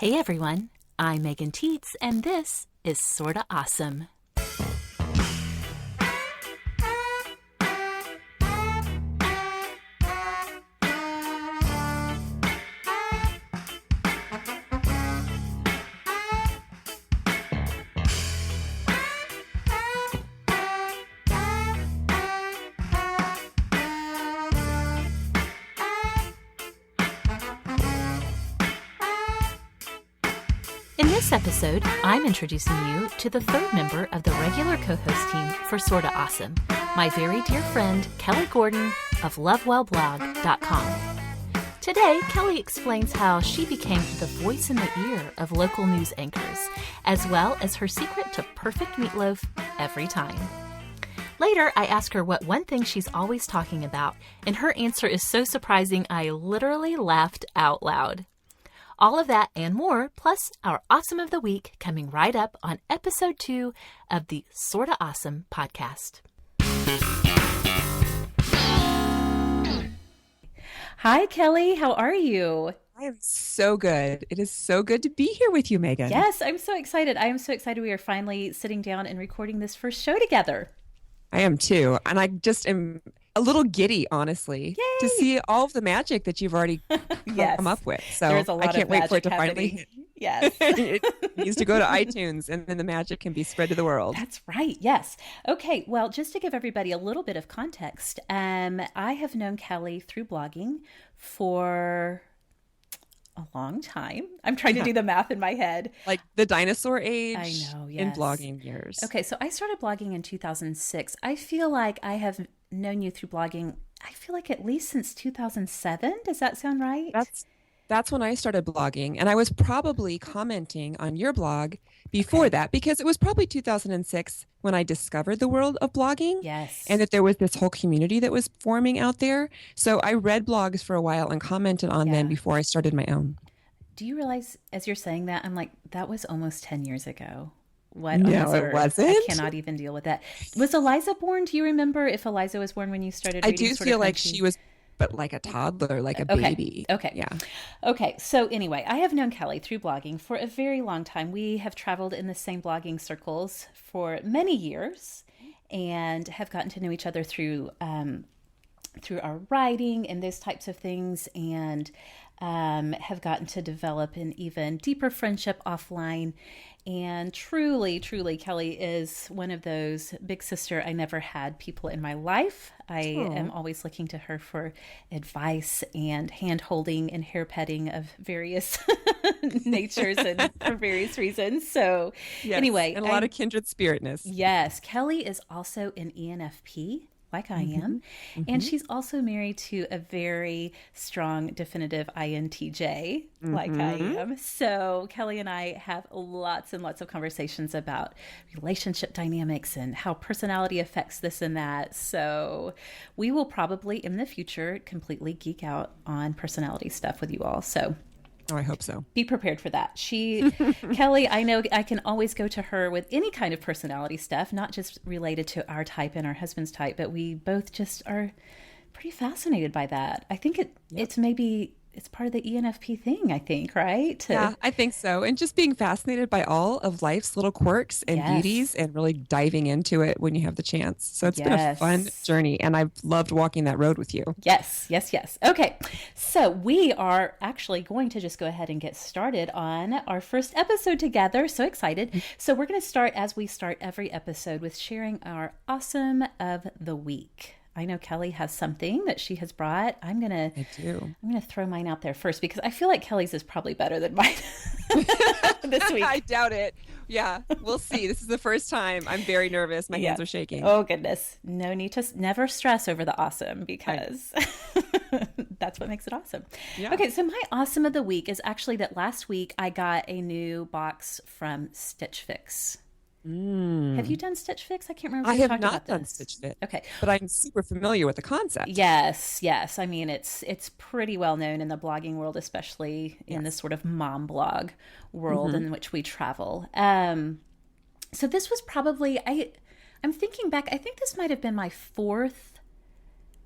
Hey everyone, I'm Megan Teets, and this is Sorta Awesome. In this episode, I'm introducing you to the third member of the regular co-host team for Sorta Awesome, my very dear friend, Kelly Gordon of lovewellblog.com. Today, Kelly explains how she became the voice in the ear of local news anchors, as well as her secret to perfect meatloaf every time. Later, I ask her what one thing she's always talking about, and her answer is so surprising I literally laughed out loud. All of that and more, plus our Awesome of the Week, coming right up on episode 2 of the Sorta Awesome podcast. Hi, Kelly. How are you? I am so good. It is so good to be here with you, Megan. Yes, I'm so excited. I am so excited we are finally sitting down and recording this first show together. I am too. And I just am a little giddy, honestly, Yay! to see all of the magic that you've already come up with. So I can't wait for it to finally hit. Yes. It needs to go to iTunes and then the magic can be spread to the world. That's right. Yes. Okay. Well, just to give everybody a little bit of context, I have known Kelly through blogging for a long time. I'm trying to do the math in my head. Like the dinosaur age. I know, yes. In blogging years. Okay, so I started blogging in 2006. I feel like I have known you through blogging, I feel like at least since 2007. Does that sound right? That's when I started blogging, and I was probably commenting on your blog before that, because it was probably 2006 when I discovered the world of blogging. Yes. And that there was this whole community that was forming out there. So I read blogs for a while and commented on them before I started my own. Do you realize, as you're saying that, I'm like, that was almost 10 years ago. What? No, it wasn't. I cannot even deal with that. Was Eliza born? Do you remember if Eliza was born when you started reading? I do feel like she was, but like a toddler, like a baby. Okay. Yeah. Okay. So anyway, I have known Kelly through blogging for a very long time. We have traveled in the same blogging circles for many years and have gotten to know each other through our writing and those types of things, and have gotten to develop an even deeper friendship offline. And truly, Kelly is one of those big sister I never had people in my life. I am always looking to her for advice and hand holding and hair petting of various natures and for various reasons. So anyway. And a lot of kindred spiritness. Yes. Kelly is also an ENFP. Like I am. And she's also married to a very strong, definitive INTJ, like I am. So Kelly and I have lots and lots of conversations about relationship dynamics and how personality affects this and that. So we will probably in the future completely geek out on personality stuff with you all. So I hope so. Be prepared for that. Kelly, I know I can always go to her with any kind of personality stuff, not just related to our type and our husband's type, but we both just are pretty fascinated by that. I think it's part of the ENFP thing, I think, right? Yeah, I think so. And just being fascinated by all of life's little quirks and beauties and really diving into it when you have the chance. So it's been a fun journey, and I've loved walking that road with you. Yes. Okay, so we are actually going to just go ahead and get started on our first episode together. So excited. So we're going to start, as we start every episode, with sharing our Awesome of the Week. I know Kelly has something that she has brought. I'm gonna throw mine out there first because I feel like Kelly's is probably better than mine this week. I doubt it. Yeah, we'll see. This is the first time. I'm very nervous. My hands are shaking. Oh goodness. No need to never stress over the awesome because that's what makes it awesome. Yeah. Okay, so my Awesome of the Week is actually that last week I got a new box from Stitch Fix. Have you done Stitch Fix? I can't remember. I have not done Stitch Fix. Okay, but I'm super familiar with the concept. Yes. I mean, it's pretty well known in the blogging world, especially in this sort of mom blog world in which we travel. So this was probably I'm thinking back. I think this might have been my 4th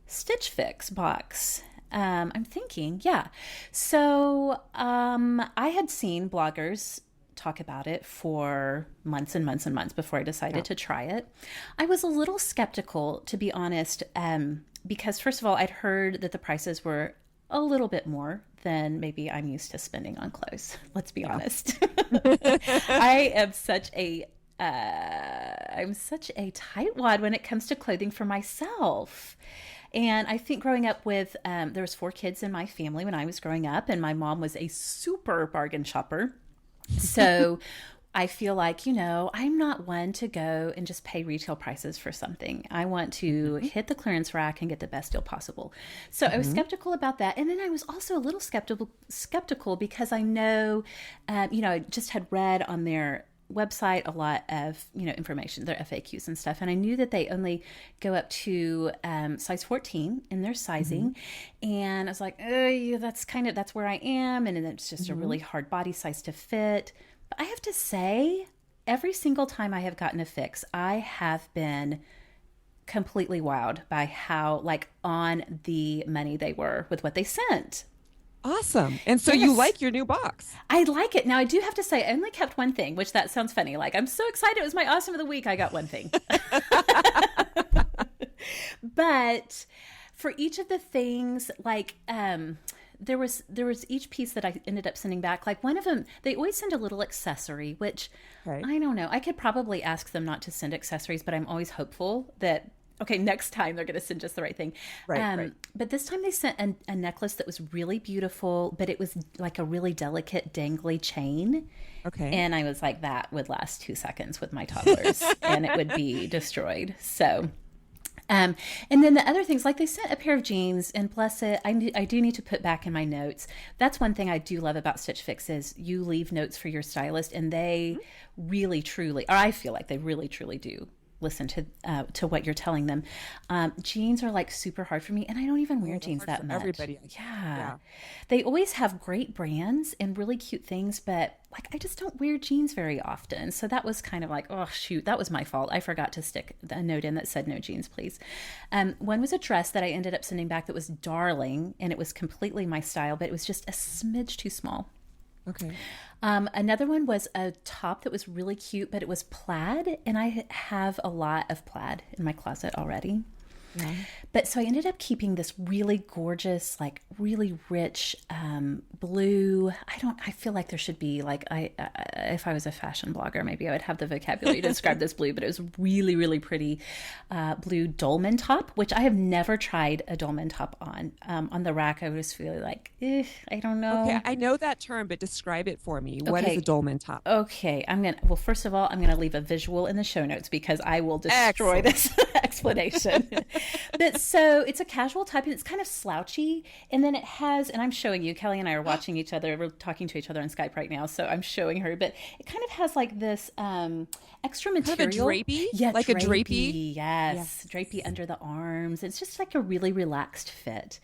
Stitch Fix box. I'm thinking, yeah. So I had seen bloggers talk about it for months and months and months before I decided to try it. I was a little skeptical, to be honest, because first of all, I'd heard that the prices were a little bit more than maybe I'm used to spending on clothes. Let's be honest. I am such a tightwad when it comes to clothing for myself. And I think growing up with, there was 4 kids in my family when I was growing up, and my mom was a super bargain shopper. So I feel like, I'm not one to go and just pay retail prices for something. I want to hit the clearance rack and get the best deal possible. So I was skeptical about that. And then I was also a little skeptical because I know, I just had read on their website a lot of information, their FAQs and stuff, and I knew that they only go up to size 14 in their sizing, and I was like, oh yeah, that's where I am, and it's just a really hard body size to fit. But I have to say, every single time I have gotten a fix, I have been completely wowed by how on the money they were with what they sent. Awesome. And so you like your new box? I like it. Now, I do have to say, I only kept one thing, which that sounds funny. I'm so excited. It was my awesome of the week. I got one thing. But for each of the things, there was each piece that I ended up sending back. One of them, they always send a little accessory, which I don't know. I could probably ask them not to send accessories, but I'm always hopeful that next time they're going to send just the right thing. Right. But this time they sent a necklace that was really beautiful, but it was like a really delicate dangly chain. Okay. And I was like, that would last 2 seconds with my toddlers and it would be destroyed. So, and then the other things, they sent a pair of jeans, and bless it, I do need to put back in my notes. That's one thing I do love about Stitch Fix is you leave notes for your stylist, and they really, truly, or I feel like they really, truly do listen to what you're telling them. Jeans are super hard for me, and I don't even wear jeans that much. Everybody. Yeah. They always have great brands and really cute things, but I just don't wear jeans very often. So that was kind of oh shoot, that was my fault. I forgot to stick a note in that said no jeans, please. One was a dress that I ended up sending back that was darling, and it was completely my style, but it was just a smidge too small. Okay. Another one was a top that was really cute, but it was plaid, and I have a lot of plaid in my closet already. Yeah. But so I ended up keeping this really gorgeous, really rich blue. I feel like there should be if I was a fashion blogger, maybe I would have the vocabulary to describe this blue, but it was really, really pretty blue dolman top, which I have never tried a dolman top on. On the rack, I was feeling I don't know. Okay, I know that term, but describe it for me. What is a dolman top? Okay, first of all, I'm going to leave a visual in the show notes because I will destroy this explanation. But so it's a casual type, and it's kind of slouchy, and then it has, and I'm showing you, Kelly and I are watching each other, we're talking to each other on Skype right now, so I'm showing her, but it kind of has this extra material. Kind of a drapey? Yeah, a drapey? Yes, drapey under the arms. It's just a really relaxed fit.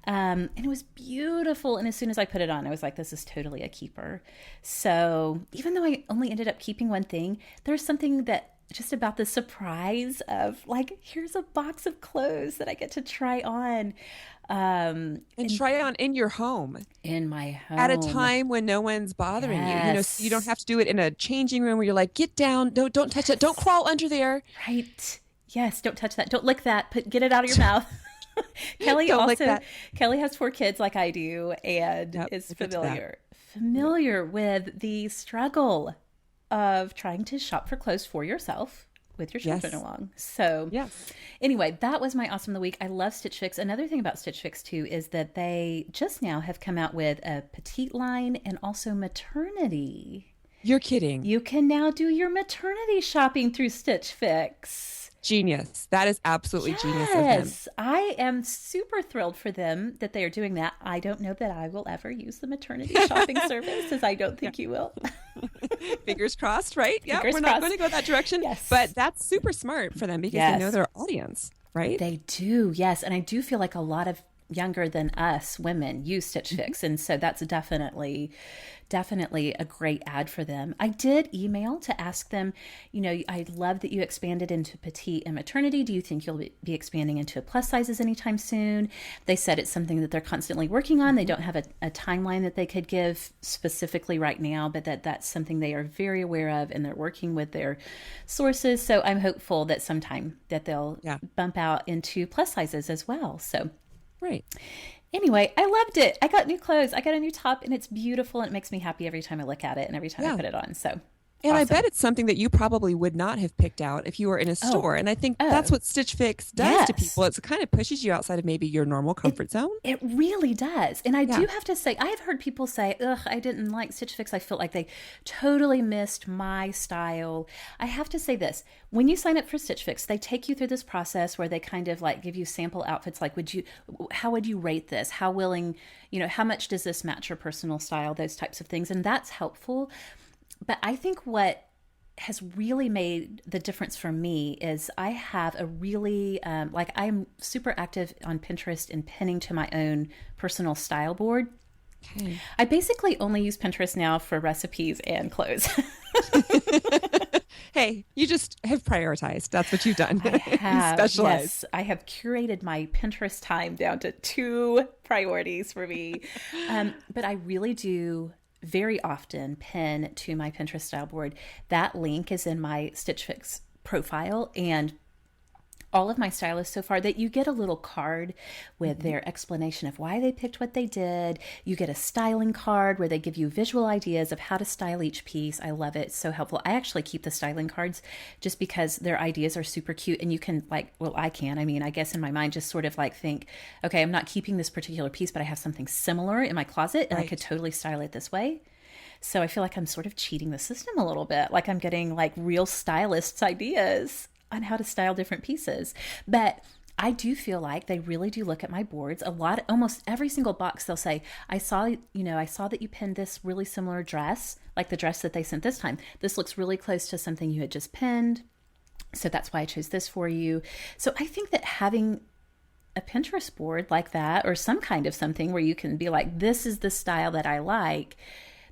And it was beautiful, and as soon as I put it on, I was like, this is totally a keeper. So even though I only ended up keeping one thing, there's something that just about the surprise of here's a box of clothes that I get to try on. And try on in your home. In my home. At a time when no one's bothering you. So you don't have to do it in a changing room where you're get down, don't touch it, don't crawl under there. Right. Yes, don't touch that. Don't lick that. Get it out of your mouth. Kelly Kelly has 4 kids like I do, and is familiar with the struggle of trying to shop for clothes for yourself with your children along. So anyway, that was my awesome of the week. I love Stitch Fix. Another thing about Stitch Fix too is that they just now have come out with a petite line and also maternity. You're kidding. You can now do your maternity shopping through Stitch Fix. Genius. That is absolutely genius of them. Yes, I am super thrilled for them that they are doing that. I don't know that I will ever use the maternity shopping service, as I don't think you will. Fingers crossed, right? Yeah, we're not going to go that direction. Yes. But that's super smart for them because they know their audience, right? They do, yes. And I do feel like a lot of younger than us women use Stitch Fix. And so that's definitely a great ad for them. I did email to ask them, I love that you expanded into petite and maternity. Do you think you'll be expanding into plus sizes anytime soon? They said it's something that they're constantly working on. They don't have a timeline that they could give specifically right now, but that's something they are very aware of, and they're working with their sources. So I'm hopeful that sometime that they'll bump out into plus sizes as well. So right. Anyway, I loved it. I got new clothes. I got a new top, and it's beautiful, and it makes me happy every time I look at it and every time I put it on. So And awesome. I bet it's something that you probably would not have picked out if you were in a store. And I think that's what Stitch Fix does to people. It kind of pushes you outside of maybe your normal comfort zone. It really does. And I do have to say, I have heard people say, ugh, I didn't like Stitch Fix. I felt like they totally missed my style. I have to say this. When you sign up for Stitch Fix, they take you through this process where they kind of like give you sample outfits. Like, how would you rate this? How willing, how much does this match your personal style? Those types of things. And that's helpful. But I think what has really made the difference for me is I have a really, I'm super active on Pinterest and pinning to my own personal style board. Okay. I basically only use Pinterest now for recipes and clothes. Hey, you just have prioritized. That's what you've done. I have. Specialized. Yes, I have curated my Pinterest time down to 2 priorities for me. But I really do very often pin to my Pinterest style board. That link is in my Stitch Fix profile, and all of my stylists so far, that you get a little card with their explanation of why they picked what they did. You get a styling card where they give you visual ideas of how to style each piece. I love it. It's so helpful. I actually keep the styling cards just because their ideas are super cute, and you can I guess in my mind just sort of like think, okay, I'm not keeping this particular piece, but I have something similar in my closet and I could totally style it this way. So I feel like I'm sort of cheating the system a little bit, like I'm getting like real stylists' ideas on how to style different pieces. But I do feel like they really do look at my boards a lot. Almost every single box they'll say, I saw that you pinned this really similar dress, like the dress that they sent this time. This looks really close to something you had just pinned, so that's why I chose this for you. So I think that having a Pinterest board like that, or some kind of something where you can be like, this is the style that I like,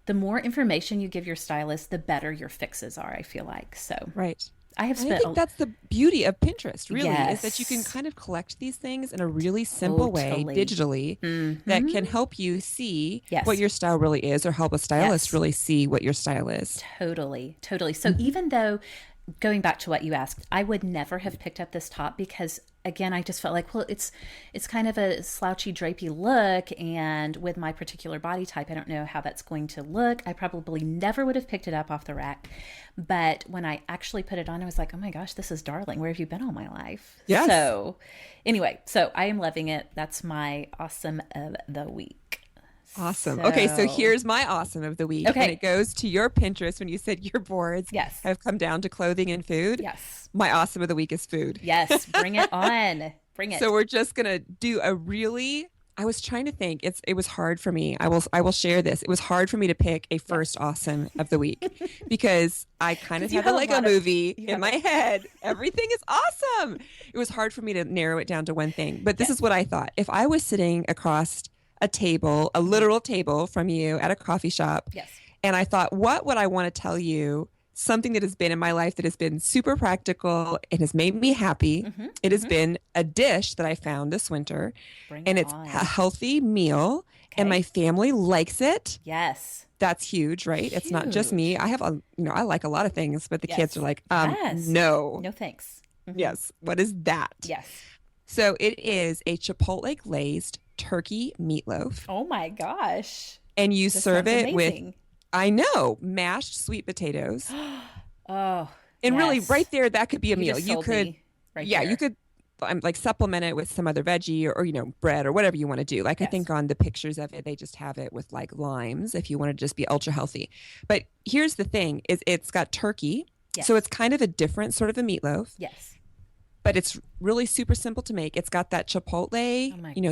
the more information you give your stylist, the better your fixes are, I feel like. So right. I think that's the beauty of Pinterest, really, is that you can kind of collect these things in a really simple way digitally that can help you see what your style really is, or help a stylist really see what your style is. Totally. So even though, going back to what you asked, I would never have picked up this top because, again, I just felt like, well, it's kind of a slouchy, drapey look, and with my particular body type, I don't know how that's going to look. I probably never would have picked it up off the rack. But when I actually put it on, I was like, oh my gosh, this is darling. Where have you been all my life? Yes. So anyway, so I am loving it. That's my awesome of the week. Awesome. Okay, so here's my awesome of the week. Okay. And it goes to your Pinterest when you said your boards have come down to clothing and food. Yes. My awesome of the week is food. Yes, bring it on. Bring it. So we're just going to do I was trying to think. It was hard for me. I will share this. It was hard for me to pick a first awesome of the week because I kind of have the Lego movie in my head. Everything is awesome. It was hard for me to narrow it down to one thing. But this is what I thought. If I was sitting across a table, a literal table from you at a coffee shop, and I thought, what would I want to tell you? Something that has been in my life that has been super practical. It has made me happy. It has been a dish that I found this winter, and it's a healthy meal, and my family likes it. Yes. That's huge, right? Huge. It's not just me. I have I like a lot of things, but the kids are like, no. No thanks. Yes. What is that? Yes. So it is a Chipotle glazed turkey meatloaf. Oh my gosh. And you serve it with, I know, mashed sweet potatoes. Oh, and really right there, that could be a meal. You could, you could like supplement it with some other veggie or bread or whatever you want to do. Like I think on the pictures of it, they just have it with like limes if you want to just be ultra healthy. But here's the thing is it's got turkey. So it's kind of a different sort of a meatloaf. Yes. But it's really super simple to make. It's got that chipotle, the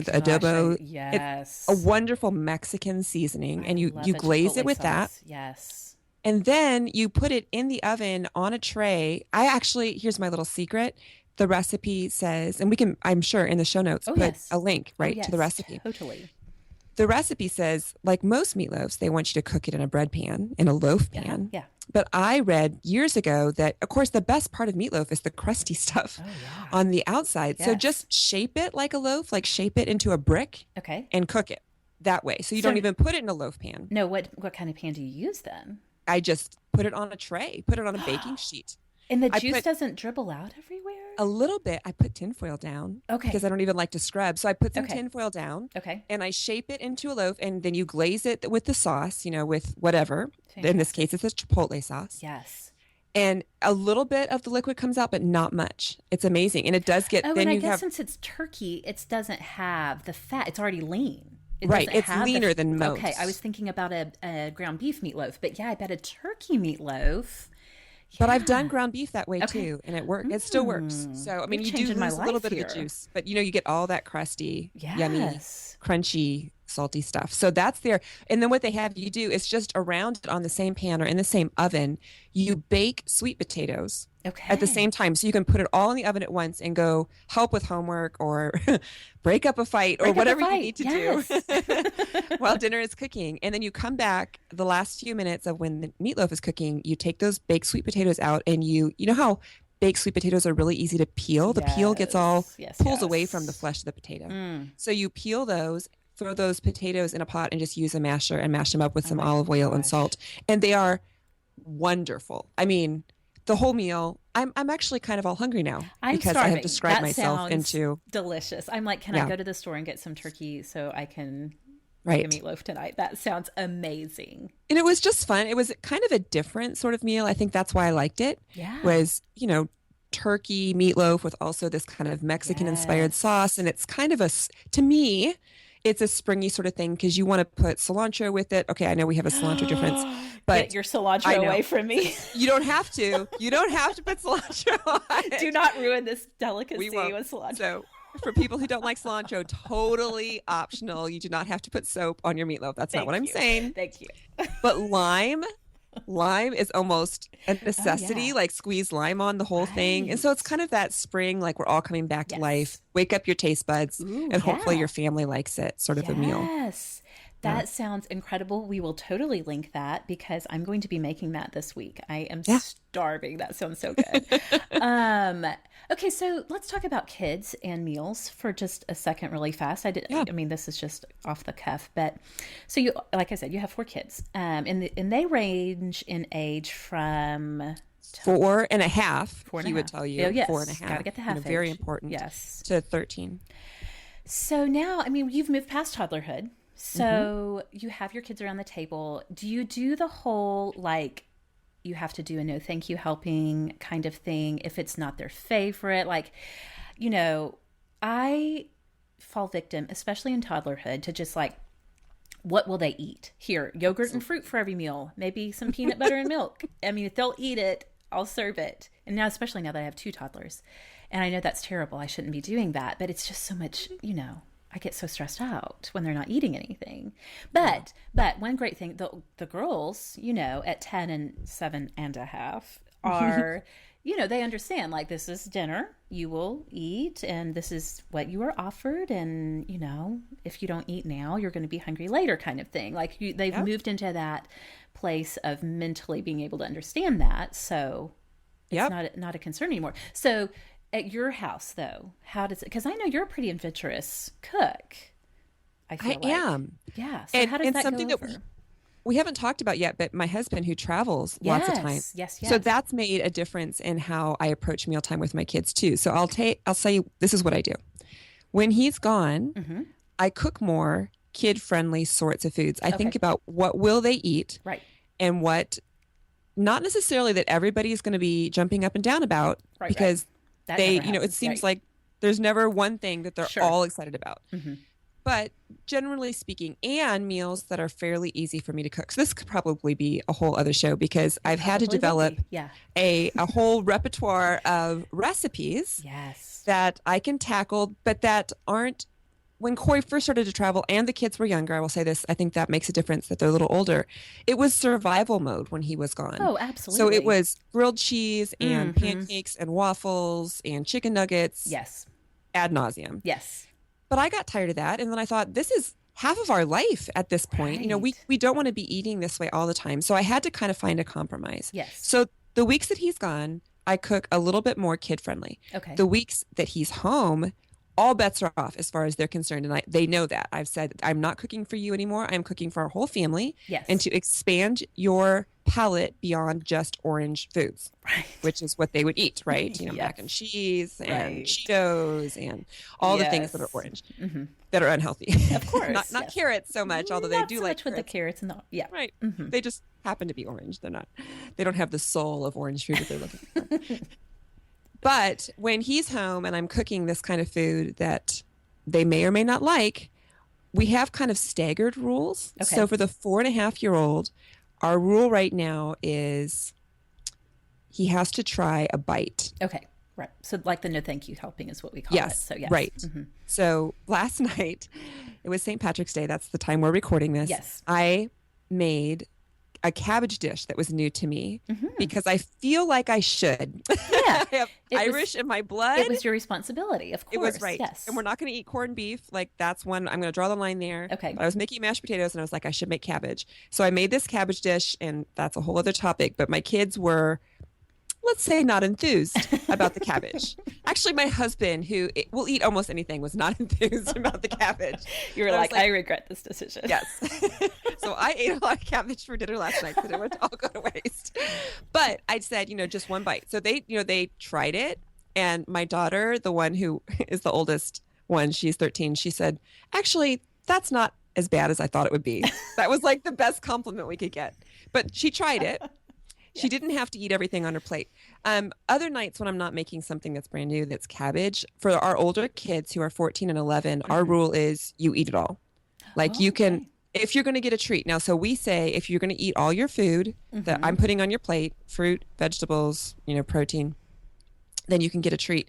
adobo. It's a wonderful Mexican seasoning, and you glaze it with that. Yes. And then you put it in the oven on a tray. Here's my little secret. the recipe says, and we can, I'm sure in the show notes, put a link to the recipe. Totally. The recipe says, like most meatloaves, they want you to cook it in a bread pan, in a loaf pan. Yeah. But I read years ago that, of course, the best part of meatloaf is the crusty stuff on the outside. Yes. So just shape it like a loaf, like shape it into a brick and cook it that way. So you don't even put it in a loaf pan. No, what kind of pan do you use then? I just put it on a tray, put it on a baking sheet. And the juice doesn't dribble out everywhere? A little bit. I put tinfoil down. Okay. Because I don't even like to scrub. So I put some tinfoil down. Okay. And I shape it into a loaf, and then you glaze it with the sauce, with whatever. Fantastic. In this case, it's a chipotle sauce. Yes. And a little bit of the liquid comes out, but not much. It's amazing. And it does get... Oh, then and I guess since it's turkey, it doesn't have the fat. It's already lean. It's leaner than most. Okay, I was thinking about a ground beef meatloaf. But yeah, I bet a turkey meatloaf... But I've done ground beef that way too, and it works. It still works. So I mean, you do lose a little bit of the juice, but you get all that crusty, yummy, crunchy, salty stuff. So that's there. And then what they have you do is just around it on the same pan or in the same oven, you bake sweet potatoes at the same time. So you can put it all in the oven at once and go help with homework or break up a fight or whatever you need to do while dinner is cooking. And then you come back the last few minutes of when the meatloaf is cooking, you take those baked sweet potatoes out, and you know how baked sweet potatoes are really easy to peel? The peel gets pulls away from the flesh of the potato. So you peel those, throw those potatoes in a pot, and just use a masher and mash them up with some olive oil and salt. And they are wonderful. I mean, the whole meal, I'm actually kind of all hungry now because starving. I have described myself into delicious. I'm like, can I go to the store and get some turkey so I can make a meatloaf tonight? That sounds amazing. And it was just fun. It was kind of a different sort of meal. I think that's why I liked it. Yeah. Was, turkey meatloaf with also this kind of Mexican inspired sauce. And it's kind of to me, it's a springy sort of thing because you want to put cilantro with it. Okay, I know we have a cilantro difference, but get your cilantro away from me. You don't have to. You don't have to put cilantro on it. Do not ruin this delicacy with cilantro. So for people who don't like cilantro, totally optional. You do not have to put soap on your meatloaf. That's not what I'm saying. Thank you. But lime is almost a necessity, like squeeze lime on the whole thing. And so it's kind of that spring, like we're all coming back to life. Wake up your taste buds and hopefully your family likes it sort of a meal. Yes. That sounds incredible. We will totally link that because I'm going to be making that this week. I am starving. That sounds so good. Okay, so let's talk about kids and meals for just a second really fast. I mean, this is just off the cuff, but so you, like I said, you have 4 kids, and they range in age from 4.5. He would tell you 4.5. Got to get the half age. Very important. Yes. To 13. So now, I mean, you've moved past toddlerhood. So you have your kids around the table. Do you do the whole, like, you have to do a no thank you helping kind of thing if it's not their favorite? Like, I fall victim, especially in toddlerhood, to just like, what will they eat? Here, yogurt and fruit for every meal. Maybe some peanut butter and milk. I mean, if they'll eat it, I'll serve it. And now, especially now that I have 2 toddlers. And I know that's terrible. I shouldn't be doing that. But it's just so much, I get so stressed out when they're not eating anything. But one great thing, the girls, at 10 and 7.5 are, they understand, like, this is dinner, you will eat, and this is what you are offered. And, if you don't eat now, you're going to be hungry later kind of thing. Like they've moved into that place of mentally being able to understand that. So it's not a concern anymore. So at your house, though, how does it? Because I know you're a pretty adventurous cook. I am. Yeah. So how does that something go over? That we haven't talked about yet, but my husband who travels lots of times. Yes. So that's made a difference in how I approach mealtime with my kids too. So I'll say this is what I do. When he's gone, I cook more kid-friendly sorts of foods. I think about what will they eat, right, and what not necessarily that everybody is going to be jumping up and down about, because they, it seems like there's never one thing that they're all excited about. But generally speaking, and meals that are fairly easy for me to cook. So this could probably be a whole other show because I've had to develop a whole repertoire of recipes that I can tackle, but that aren't when Corey first started to travel and the kids were younger, I will say this, I think that makes a difference that they're a little older. It was survival mode when he was gone. Oh, So absolutely. it was grilled cheese and pancakes and waffles and chicken nuggets Yes. ad nauseum. Yes. But I got tired of that. And then I thought, this is half of our life at this point. You know, Right. we don't want to be eating this way all the time. So I had to kind of find a compromise. Yes. So the weeks that he's gone, I cook a little bit more kid friendly. Okay. The weeks that he's home, all bets are off as far as they're concerned. And they know that. I've said, I'm not cooking for you anymore. I'm cooking for our whole family. Yes. And to expand your palate beyond just orange foods, Right. which is what they would eat, right? You know, Yes. mac and cheese and Right. Cheetos and all the things that are Yes. orange, Mm-hmm. that are unhealthy. Of course. not yes. carrots so much, although they Not do so like much with the carrots. carrots and the yeah. Right. Mm-hmm. They just happen to be orange. They don't have the soul of orange food that they're looking for. But when he's home and I'm cooking this kind of food that they may or may not like, we have kind of staggered rules. Okay. So for the 4.5-year-old, our rule right now is he has to try a bite. Okay. Right. So like the no thank you helping is what we call it. Yes. So yes. Right. Mm-hmm. So last night, it was St. Patrick's Day. That's the time we're recording this. Yes. I made a cabbage dish that was new to me Mm-hmm. because I feel like I should. Yeah. I have It was- Irish in my blood. It was your responsibility, of course. It was right. Yes. And we're not going to eat corned beef. Like that's one, I'm going to draw the line there. Okay. But I was making mashed potatoes and I was like, I should make cabbage. So I made this cabbage dish and that's a whole other topic. But my kids were, let's say, not enthused about the cabbage. Actually, my husband, who will eat almost anything, was not enthused about the cabbage. You were And like, I regret this decision. Yes. So I ate a lot of cabbage for dinner last night because it would all go to waste. But I said, just one bite. So they tried it. And my daughter, the one who is the oldest one, she's 13, she said, actually, that's not as bad as I thought it would be. That was like the best compliment we could get. But she tried it. She didn't have to eat everything on her plate. Other nights when I'm not making something that's brand new, that's cabbage, for our older kids who are 14 and 11, our rule is you eat it all. Like you can, if you're going to get a treat. Now, so we say, if you're going to eat all your food that I'm putting on your plate, fruit, vegetables, protein, then you can get a treat.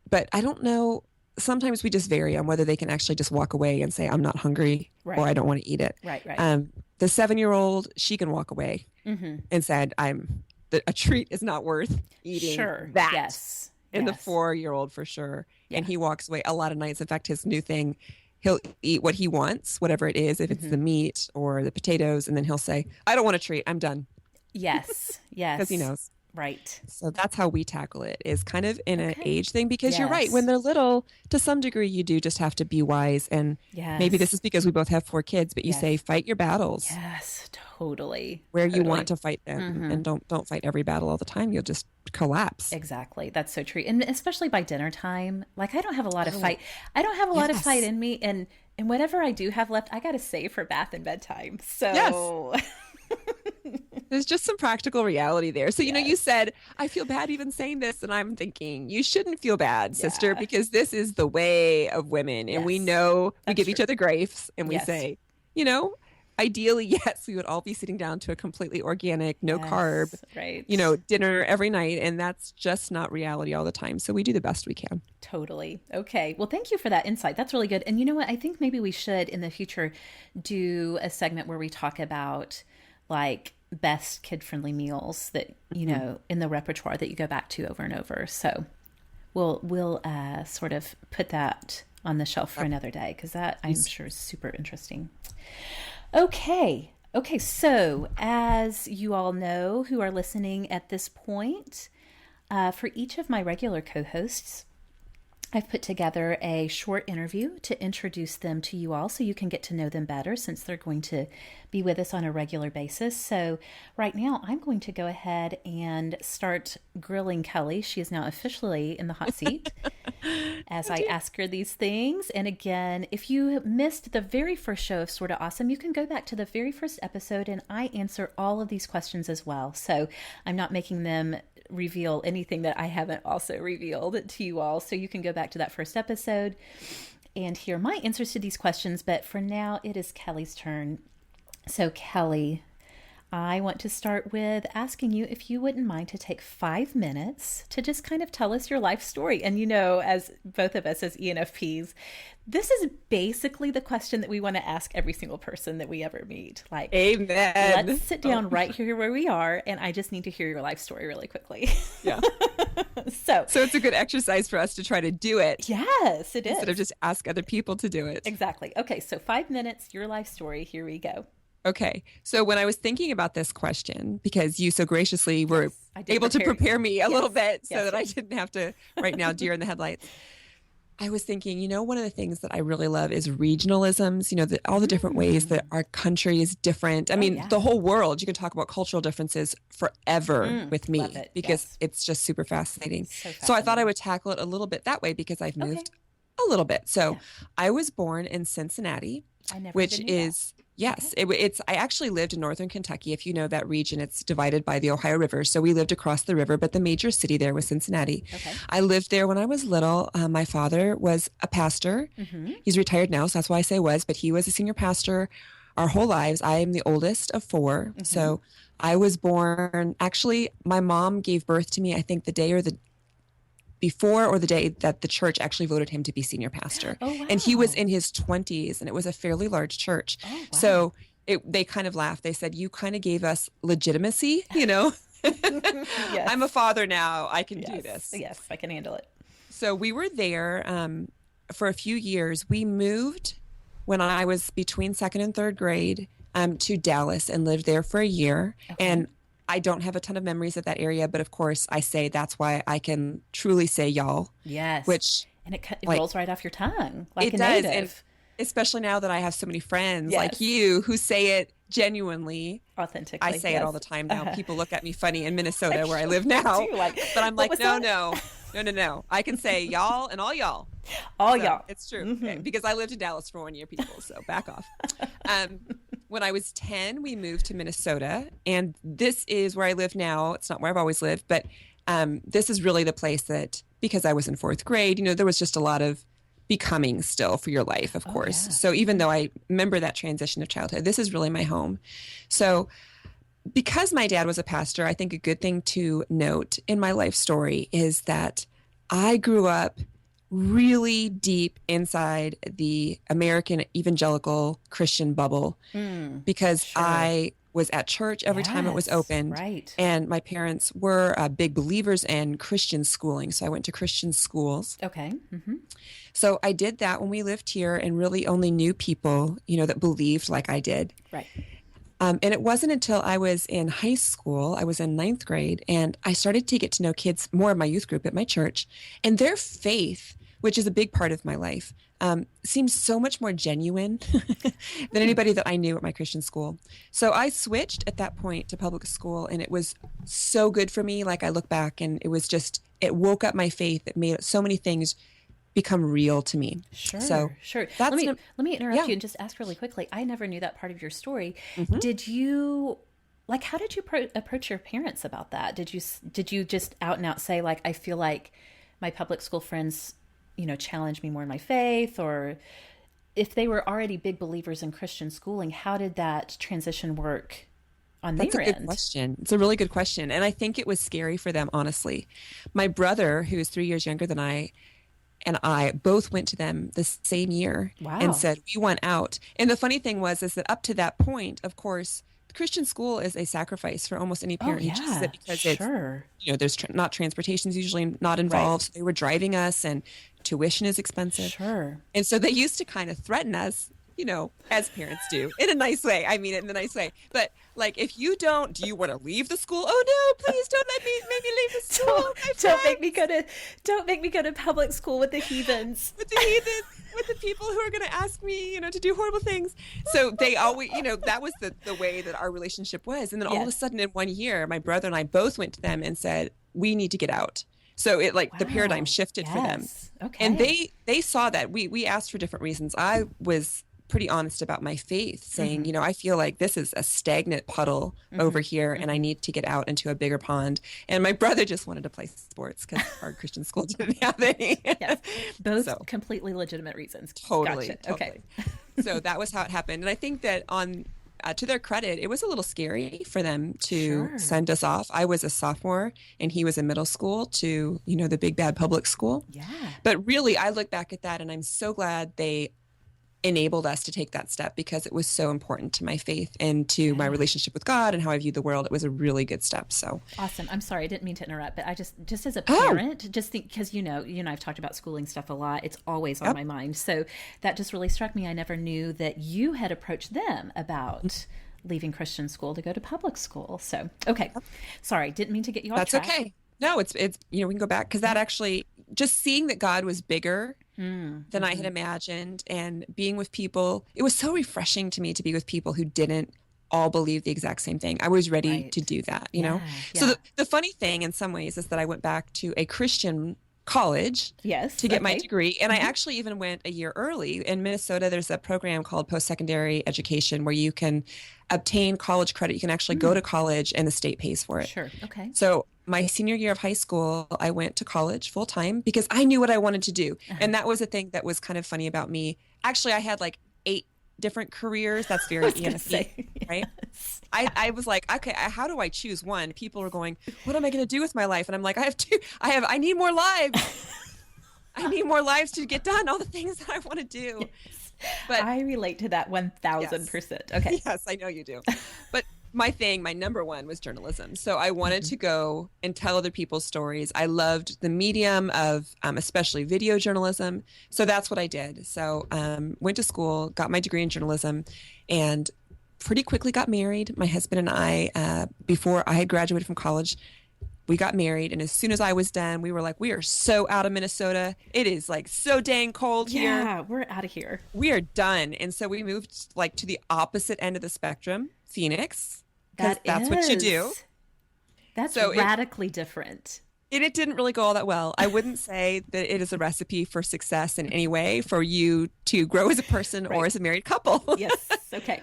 But I don't know. Sometimes we just vary on whether they can actually just walk away and say, I'm not hungry Right. or I don't want to eat it. Right. The 7-year-old, she can walk away and said, a treat is not worth eating Sure. that. Yes. And Yes. the 4-year-old for sure. Yeah. And he walks away a lot of nights. In fact, his new thing, he'll eat what he wants, whatever it is, if it's the meat or the potatoes. And then he'll say, I don't want a treat. I'm done. Yes. Yes. Because he knows. Right. So that's how we tackle it, is kind of in an age thing, because you're right. Yes. When they're little, to some degree, you do just have to be wise. And Yes. maybe this is because we both have 4 kids, but you Yes. say, fight your battles Yes. Totally. where you Totally. want to fight them, and don't fight every battle all the time. You'll just collapse. Exactly. That's so true. And especially by dinner time, like I don't have a lot of fight. I don't have a lot of fight in me. And whatever I do have left, I got to save for bath and bedtime. So There's just some practical reality there. So, you said, I feel bad even saying this. And I'm thinking, you shouldn't feel bad, sister, Yeah. because this is the way of women. And we Yes. know we That's give each true. other grace and we Yes. say, ideally, yes, we would all be sitting down to a completely organic, no carb, Yes, right. dinner every night. And that's just not reality all the time. So we do the best we can. Totally. Okay. Well, thank you for that insight. That's really good. And you know what? I think maybe we should in the future do a segment where we talk about like best kid-friendly meals that, in the repertoire that you go back to over and over. So we'll sort of put that on the shelf for another day, because that I'm sure is super interesting. Okay. So as you all know who are listening at this point, for each of my regular co-hosts, I've put together a short interview to introduce them to you all so you can get to know them better, since they're going to be with us on a regular basis. So right now I'm going to go ahead and start grilling Kelly. She is now officially in the hot seat as I ask her these things. And again, if you missed the very first show of Sorta Awesome, you can go back to the very first episode and I answer all of these questions as well. So I'm not making them reveal anything that I haven't also revealed to you all. So you can go back to that first episode and hear my answers to these questions. But for now, it is Kelly's turn. So Kelly, I want to start with asking you if you wouldn't mind to take 5 minutes to just kind of tell us your life story. And as both of us as ENFPs, this is basically the question that we want to ask every single person that we ever meet. Like, amen. Let's sit down right here where we are, and I just need to hear your life story really quickly. Yeah. So it's a good exercise for us to try to do it. Yes, it is. Instead of just ask other people to do it. Exactly. Okay, so 5 minutes, your life story. Here we go. Okay. So when I was thinking about this question, because you so graciously were able to prepare me a little bit so that I didn't have to right now deer in the headlights, I was thinking, one of the things that I really love is regionalisms, all the different ways that our country is different. I mean, the whole world, you can talk about cultural differences forever with me because it's just super fascinating. So I thought I would tackle it a little bit that way because I've moved a little bit. So I was born in Cincinnati, which is... Yes, it's. I actually lived in northern Kentucky. If you know that region, it's divided by the Ohio River. So we lived across the river, but the major city there was Cincinnati. Okay. I lived there when I was little. My father was a pastor. Mm-hmm. He's retired now, so that's why I say was, but he was a senior pastor our whole lives. I am the oldest of four. Mm-hmm. So I was born, actually, my mom gave birth to me, I think the day or the day that the church actually voted him to be senior pastor. Oh, wow. And he was in his 20s, and it was a fairly large church. Oh, wow. So they kind of laughed. They said, you kind of gave us legitimacy, Yes. I'm a father now. I can do this. Yes, I can handle it. So we were there for a few years. We moved when I was between second and third grade to Dallas and lived there for a year. Okay. And I don't have a ton of memories of that area, but of course I say that's why I can truly say y'all. Yes. And it like, rolls right off your tongue like it a does, native. and especially now that I have so many friends like you who say it genuinely. Authentically. I say it all the time now. People look at me funny in Minnesota where I live now. But I'm like, no. I can say y'all and all y'all. All y'all. It's true. Mm-hmm. Okay, because I lived in Dallas for 1 year, people, so back off. When I was 10, we moved to Minnesota, and this is where I live now. It's not where I've always lived, but this is really the place that, because I was in fourth grade, there was just a lot of becoming still for your life, of course. Yeah. So even though I remember that transition of childhood, this is really my home. So because my dad was a pastor, I think a good thing to note in my life story is that I grew up really deep inside the American evangelical Christian bubble because I was at church every time it was open. Right. And my parents were big believers in Christian schooling. So I went to Christian schools. Okay. Mm-hmm. So I did that when we lived here and really only knew people, that believed like I did. Right. And it wasn't until I was in high school, I was in ninth grade, and I started to get to know kids more in my youth group at my church, and their faith, which is a big part of my life, seems so much more genuine than anybody that I knew at my Christian school. So I switched at that point to public school, and it was so good for me. Like I look back, and it was just, it woke up my faith. It made so many things become real to me. Sure. Let me interrupt you and just ask really quickly. I never knew that part of your story. Mm-hmm. Did you, how did you approach your parents about that? Did you just out and out say, I feel like my public school friends, challenge me more in my faith? Or if they were already big believers in Christian schooling, how did that transition work on their end? That's a good question. It's a really good question. And I think it was scary for them, honestly. My brother, who is 3 years younger than I, and I both went to them the same year and said, we want out. And the funny thing is that up to that point, of course, the Christian school is a sacrifice for almost any parent who chooses it because it's, there's not transportation's usually not involved. Right. So they were driving us and tuition is expensive. Sure. And so they used to kind of threaten us, as parents do, in a nice way. I mean it in a nice way. But if you don't, do you want to leave the school? Oh no, please don't make me leave the school. Don't make me go to public school with the heathens. With the people who are going to ask me, to do horrible things. So they always, that was the way that our relationship was. And then all of a sudden in 1 year, my brother and I both went to them and said, we need to get out. So it the paradigm shifted for them. Okay. And they saw that. We asked for different reasons. I was pretty honest about my faith, saying, Mm-hmm. I feel like this is a stagnant puddle over here and I need to get out into a bigger pond. And my brother just wanted to play sports because our Christian school didn't have any. Yes. Both completely legitimate reasons. Totally. Gotcha. Okay. So that was how it happened. And I think that to their credit, it was a little scary for them to Sure. send us off. I was a sophomore and he was in middle school to, the big bad public school. Yeah. But really, I look back at that and I'm so glad they enabled us to take that step because it was so important to my faith and to my relationship with God and how I viewed the world. It was a really good step. So awesome. I'm sorry, I didn't mean to interrupt, but I just as a parent, just think, because you and I've talked about schooling stuff a lot. It's always on my mind. So that just really struck me. I never knew that you had approached them about leaving Christian school to go to public school. So, okay. Sorry, didn't mean to get you off track. That's okay. No, it's we can go back because that actually, just seeing that God was bigger than I had imagined and being with people, it was so refreshing to me to be with people who didn't all believe the exact same thing. I was ready to do that, you know? So the funny thing in some ways is that I went back to a Christian college to get my degree. And I actually even went a year early. In Minnesota, there's a program called post-secondary education where you can obtain college credit. You can actually go to college and the state pays for it. Sure. Okay. So my senior year of high school, I went to college full time because I knew what I wanted to do. And that was a thing that was kind of funny about me. Actually, I had like 8 different careers. That's very ENFP, right? I was like, okay, how do I choose one? People were going, what am I going to do with my life? And I'm like, I need more lives. I need more lives to get done all the things that I want to do. Yes. But I relate to that 1000%. Okay. Yes, I know you do. But my number one was journalism. So I wanted to go and tell other people's stories. I loved the medium of especially video journalism. So that's what I did. So went to school, got my degree in journalism, and pretty quickly got married. My husband and I, before I had graduated from college, we got married. And as soon as I was done, we were like, we are so out of Minnesota. It is like so dang cold here. Yeah, we're out of here. We are done. And so we moved like to the opposite end of the spectrum, Phoenix. That's what you do. That's so radically different. It didn't really go all that well. I wouldn't say that it is a recipe for success in any way for you to grow as a person or as a married couple. Yes. Okay.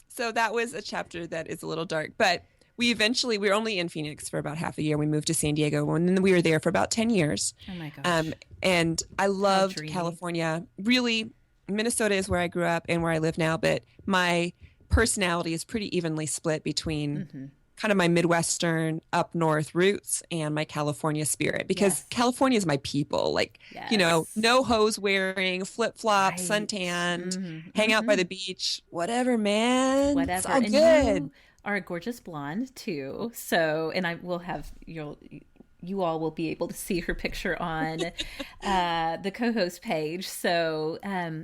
So that was a chapter that is a little dark, but we were only in Phoenix for about half a year. We moved to San Diego and then we were there for about 10 years. Oh my gosh. And I loved California. Really, Minnesota is where I grew up and where I live now, but my personality is pretty evenly split between kind of my Midwestern up north roots and my California spirit, because California is my people. Like, no hose wearing, flip-flops, suntan, hang out by the beach, whatever, man. Whatever. It's all and good. You are a gorgeous blonde too. So, and I will have you all will be able to see her picture on the co-host page. So,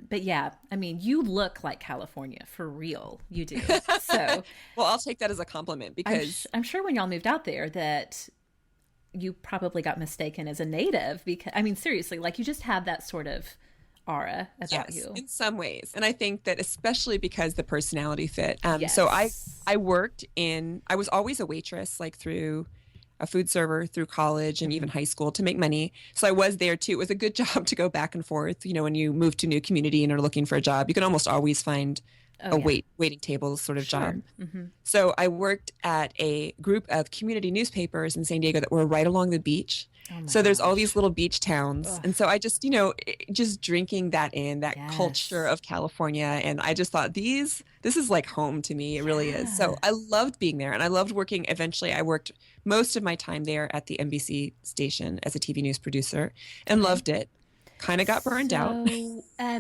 but yeah, I mean, you look like California for real. You do. So, well, I'll take that as a compliment because I'm sure when y'all moved out there that you probably got mistaken as a native because, I mean, seriously, like you just have that sort of aura about you. In some ways. And I think that especially because the personality fit. So I was always a waitress, like through a food server through college and even high school to make money. So I was there too. It was a good job to go back and forth. When you move to a new community and are looking for a job, you can almost always find waiting table sort of job. So I worked at a group of community newspapers in San Diego that were right along the beach. So there's all these little beach towns. Ugh. And so I just, just drinking that culture of California. And I just thought this is like home to me. It really is. So I loved being there and I loved working. Eventually I worked most of my time there at the NBC station as a TV news producer and loved it. Kind of got burned out.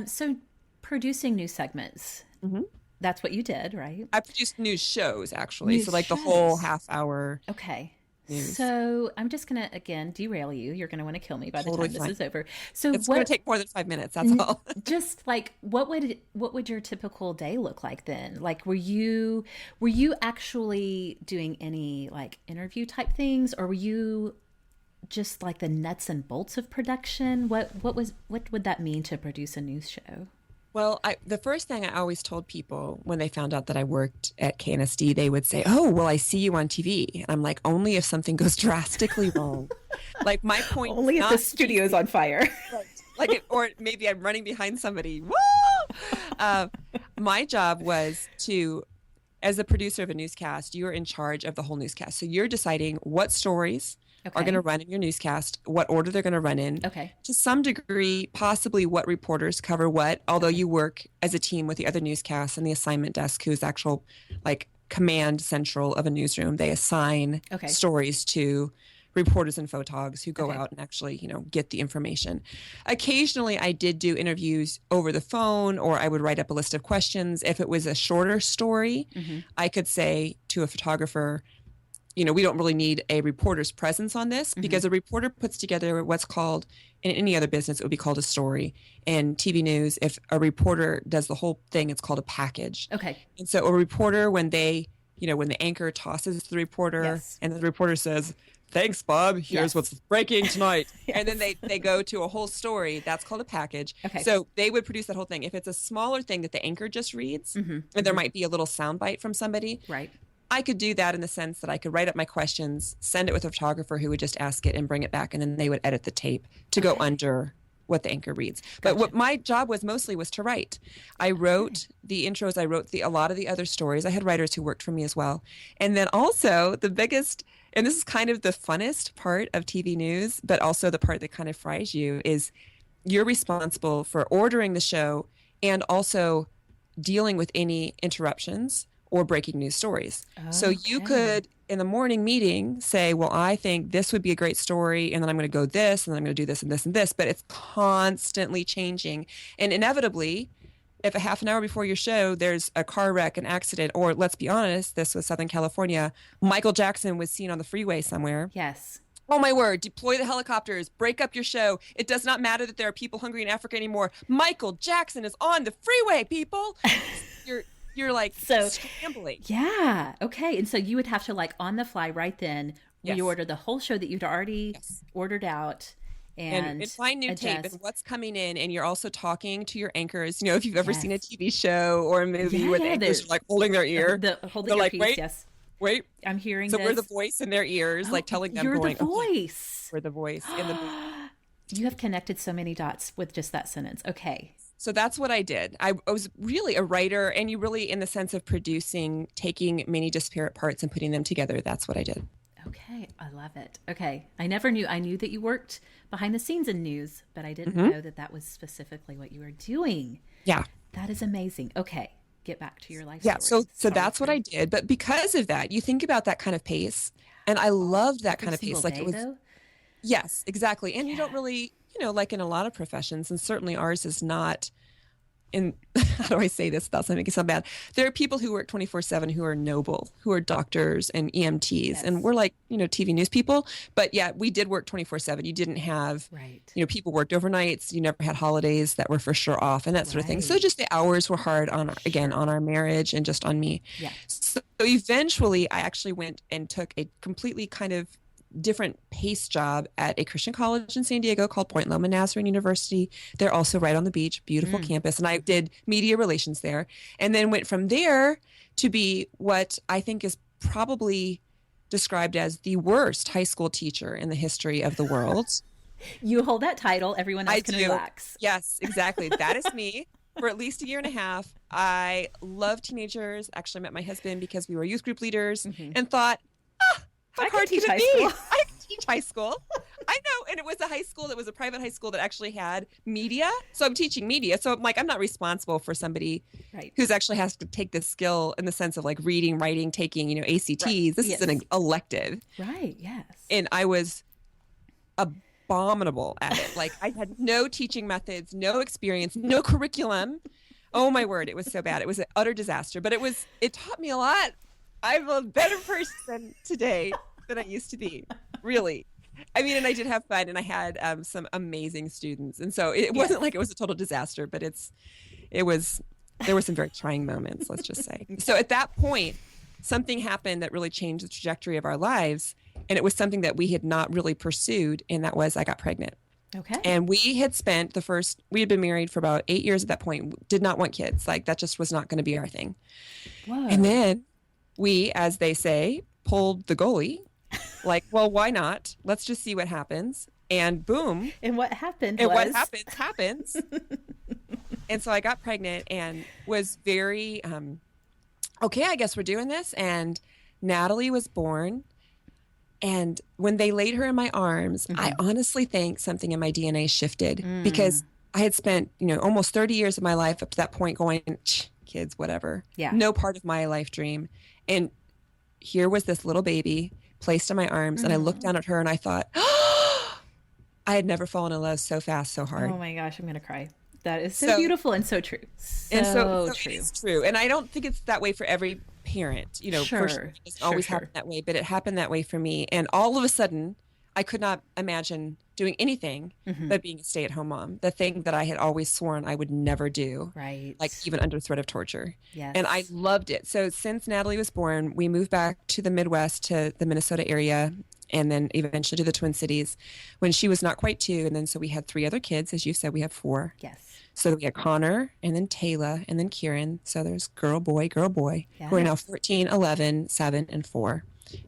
So producing news segments, that's what you did, right? I produced news shows actually. So like the whole half hour. Okay. So I'm just going to, again, derail you. You're going to want to kill me by the time this is over. So it's going to take more than 5 minutes. That's all. Just like, what would your typical day look like then? Like, were you actually doing any like interview type things, or were you just like the nuts and bolts of production? What would that mean to produce a news show? Well, the first thing I always told people when they found out that I worked at KNSD, they would say, "Oh, well, I see you on TV." And I'm like, only if something goes drastically wrong. Like my point, only if the studio's on fire. Right. Or maybe I'm running behind somebody. Woo! My job was to, as a producer of a newscast, you're in charge of the whole newscast. So you're deciding what stories are going to run in your newscast, what order they're going to run in. Okay. To some degree, possibly what reporters cover what, although you work as a team with the other newscasts and the assignment desk, who's actual like command central of a newsroom. They assign stories to reporters and photogs who go out and actually, get the information. Occasionally, I did do interviews over the phone, or I would write up a list of questions. If it was a shorter story, I could say to a photographer, we don't really need a reporter's presence on this, because a reporter puts together what's called, in any other business, it would be called a story. And TV news, if a reporter does the whole thing, it's called a package. Okay. And so a reporter, when they, when the anchor tosses to the reporter and the reporter says, "Thanks, Bob. Here's what's breaking tonight." And then they go to a whole story. That's called a package. Okay. So they would produce that whole thing. If it's a smaller thing that the anchor just reads, and there might be a little soundbite from somebody, right? I could do that in the sense that I could write up my questions, send it with a photographer who would just ask it and bring it back, and then they would edit the tape to go under what the anchor reads. But what my job was mostly was to write. I wrote the intros. I wrote a lot of the other stories. I had writers who worked for me as well. And then also the biggest, and this is kind of the funnest part of TV news, but also the part that kind of fries you, is you're responsible for ordering the show and also dealing with any interruptions or breaking news stories. So you could, in the morning meeting, say, well, I think this would be a great story, and then I'm going to go this, and then I'm going to do this and this and this, but it's constantly changing. And inevitably, if a half an hour before your show, there's a car wreck, an accident, or let's be honest, this was Southern California, Michael Jackson was seen on the freeway somewhere. Yes. Oh my word, deploy the helicopters, break up your show. It does not matter that there are people hungry in Africa anymore. Michael Jackson is on the freeway, people. You're like scrambling. Yeah. Okay. And so you would have to, like, on the fly right then, reorder the whole show that you'd already ordered out and find new tape and what's coming in. And you're also talking to your anchors. If you've ever seen a TV show or a movie where the anchors are like holding their ear. Holding their earpiece, wait. I'm hearing so this. we're the voice in their ears, like telling them. You're going, the voice. We're the voice in the You have connected so many dots with just that sentence. Okay. So that's what I did. I was really a writer, and you really, in the sense of producing, taking many disparate parts and putting them together. That's what I did. Okay. I love it. Okay. I knew that you worked behind the scenes in news, but I didn't know that was specifically what you were doing. Yeah. That is amazing. Okay. Get back to your life story. stories. So that's what I did. But because of that, you think about that kind of pace, and I loved that kind of pace. Like it was. Though? Yes, exactly. And you don't really, like in a lot of professions, and certainly ours is not how do I say this without making it sound bad? There are people who work 24/7 who are noble, who are doctors and EMTs, and we're like, TV news people. But yeah, we did work 24/7. You didn't have, people worked overnights. You never had holidays that were for sure off and that sort of thing. So just the hours were hard on our marriage and just on me. Yeah. So eventually I actually went and took a completely kind of different pace job at a Christian college in San Diego called Point Loma Nazarene University. They're also right on the beach, beautiful campus. And I did media relations there, and then went from there to be what I think is probably described as the worst high school teacher in the history of the world. You hold that title. Everyone else can relax. Yes, exactly. That is me. For at least a year and a half, I love teenagers. Actually met my husband because we were youth group leaders and thought, how hard can it be? I can teach high school. I know. And it was a high school that was a private high school that actually had media. So I'm teaching media. So I'm like, I'm not responsible for somebody who's actually has to take this skill in the sense of like reading, writing, taking, ACTs. Right. This is an elective. Right. Yes. And I was abominable at it. Like I had no teaching methods, no experience, no curriculum. Oh my word. It was so bad. It was an utter disaster, but it taught me a lot. I'm a better person today than I used to be, really. I mean, and I did have fun, and I had some amazing students. And so it wasn't like it was a total disaster, but there were some very trying moments, let's just say. So at that point, something happened that really changed the trajectory of our lives, and it was something that we had not really pursued, and that was I got pregnant. Okay. And we had been married for about 8 years at that point, did not want kids. Like that just was not going to be our thing. Whoa. And then we, as they say, pulled the goalie. Like, well, why not? Let's just see what happens. And boom. And what happened what happens. And so I got pregnant and was very, okay, I guess we're doing this. And Natalie was born. And when they laid her in my arms, I honestly think something in my DNA shifted because I had spent, almost 30 years of my life up to that point going, kids, whatever. Yeah. No part of my life dream. And here was this little baby placed in my arms. And I looked down at her and I thought, I had never fallen in love so fast, so hard. Oh my gosh, I'm going to cry. That is so beautiful and so true. So true. It's true. And I don't think it's that way for every parent. Sure. It's always happened that way, but it happened that way for me. And all of a sudden, I could not imagine doing anything but being a stay-at-home mom, the thing that I had always sworn I would never do, right? Like even under threat of torture. Yes. And I loved it. So since Natalie was born, we moved back to the Midwest, to the Minnesota area, and then eventually to the Twin Cities when she was not quite 2. And then so we had 3 other kids. As you said, we have 4. Yes. So we had Connor and then Taylor and then Kieran. So there's girl, boy, yes. who are now 14, 11, 7, and 4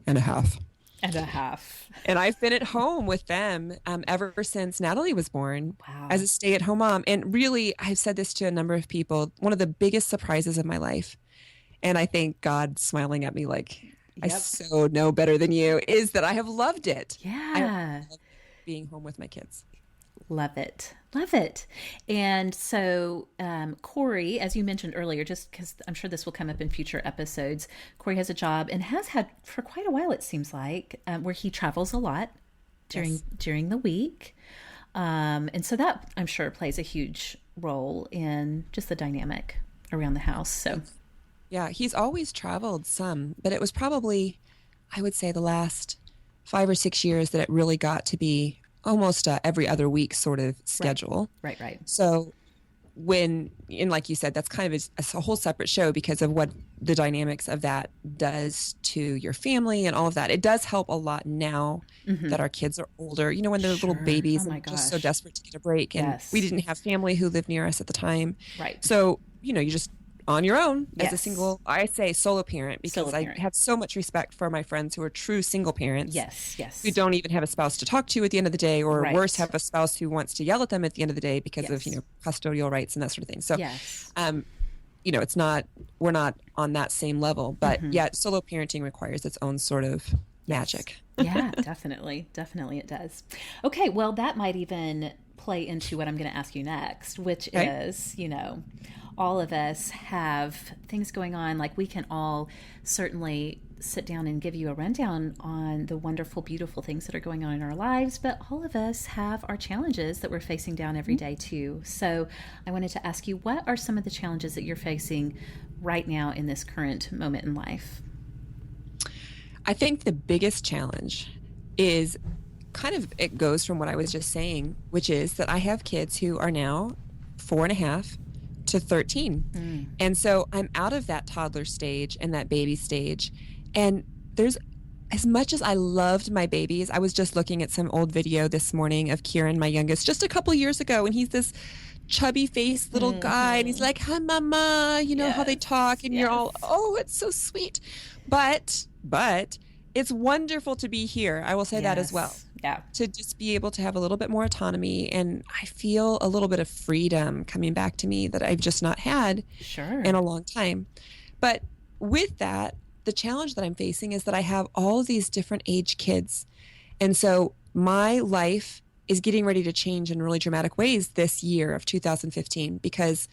and a half. And a half. And I've been at home with them ever since Natalie was born. Wow. As a stay-at-home mom. And really, I've said this to a number of people, one of the biggest surprises of my life, and I think God's smiling at me like, I so know better than you, is that I have loved it. Yeah. I love being home with my kids. Love it. Love it. And so Corey, as you mentioned earlier, just because I'm sure this will come up in future episodes, Corey has a job and has had for quite a while, it seems like, where he travels a lot during the week. And so that, I'm sure, plays a huge role in just the dynamic around the house. So, yeah, he's always traveled some, but it was probably, I would say, the last 5 or 6 years that it really got to be almost every other week sort of schedule. Right. So and like you said, that's kind of a whole separate show because of what the dynamics of that does to your family and all of that. It does help a lot now that our kids are older, when they're little babies and just so desperate to get a break. And we didn't have family who lived near us at the time. Right. So, you just on your own as a single, I say solo parent, because I have so much respect for my friends who are true single parents. Yes. Who don't even have a spouse to talk to at the end of the day, or worse, have a spouse who wants to yell at them at the end of the day because of, custodial rights and that sort of thing. So, it's not, we're not on that same level, but yet solo parenting requires its own sort of magic. Yeah, definitely. Definitely it does. Okay. Well, that might even play into what I'm going to ask you next, which is, all of us have things going on. Like, we can all certainly sit down and give you a rundown on the wonderful, beautiful things that are going on in our lives, but all of us have our challenges that we're facing down every day too. So I wanted to ask you, what are some of the challenges that you're facing right now in this current moment in life? I think the biggest challenge is it goes from what I was just saying, which is that I have kids who are now 4.5 to 13. And so I'm out of that toddler stage and that baby stage. And there's, as much as I loved my babies, I was just looking at some old video this morning of Kieran, my youngest, just a couple years ago. And he's this chubby faced little guy. And he's like, hi, mama, how they talk. And you're all, oh, it's so sweet. But it's wonderful to be here. I will say that as well. Yeah. To just be able to have a little bit more autonomy. And I feel a little bit of freedom coming back to me that I've just not had in a long time. But with that, the challenge that I'm facing is that I have all of these different age kids. And so my life is getting ready to change in really dramatic ways this year of 2015, because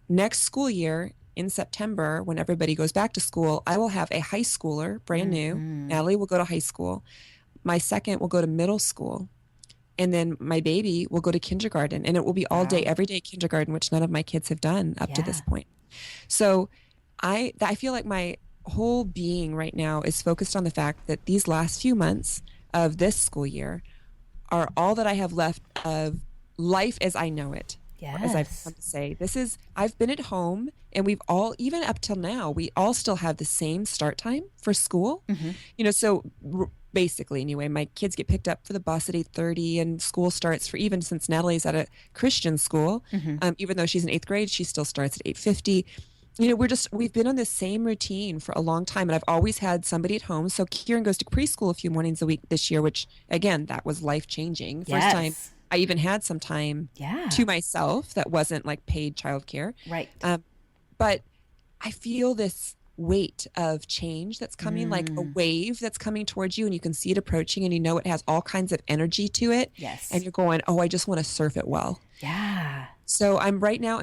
next school year in September, when everybody goes back to school, I will have a high schooler, brand new. Natalie will go to high school. My second will go to middle school. And then my baby will go to kindergarten. And it will be all day, every day kindergarten, which none of my kids have done up to this point. So I feel like my whole being right now is focused on the fact that these last few months of this school year are all that I have left of life as I know it. As I've come to say, I've been at home, and we've all, even up till now, we all still have the same start time for school. So basically, anyway, my kids get picked up for the bus at 8:30, and school starts for, even since Natalie's at a Christian school, even though she's in 8th grade, she still starts at 8:50. We've been on this same routine for a long time, and I've always had somebody at home. So Kieran goes to preschool a few mornings a week this year, which again, that was life changing. First time I even had some time to myself that wasn't like paid childcare. Right. But I feel this weight of change that's coming, like a wave that's coming towards you, and you can see it approaching, and you know it has all kinds of energy to it. Yes. And you're going, oh, I just want to surf it well. Yeah. So I'm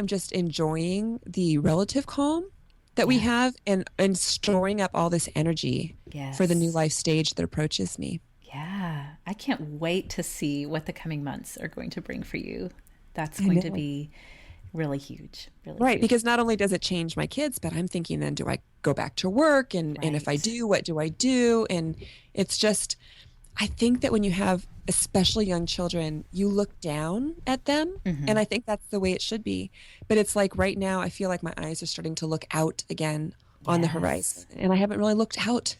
just enjoying the relative calm that we have, and storing up all this energy for the new life stage that approaches me. Yeah. I can't wait to see what the coming months are going to bring for you. That's going to be really huge. Really right. huge. Because not only does it change my kids, but I'm thinking then, do I go back to work? And if I do, what do I do? And it's just, I think that when you have especially young children, you look down at them. And I think that's the way it should be. But it's like right now, I feel like my eyes are starting to look out again on the horizon. And I haven't really looked out,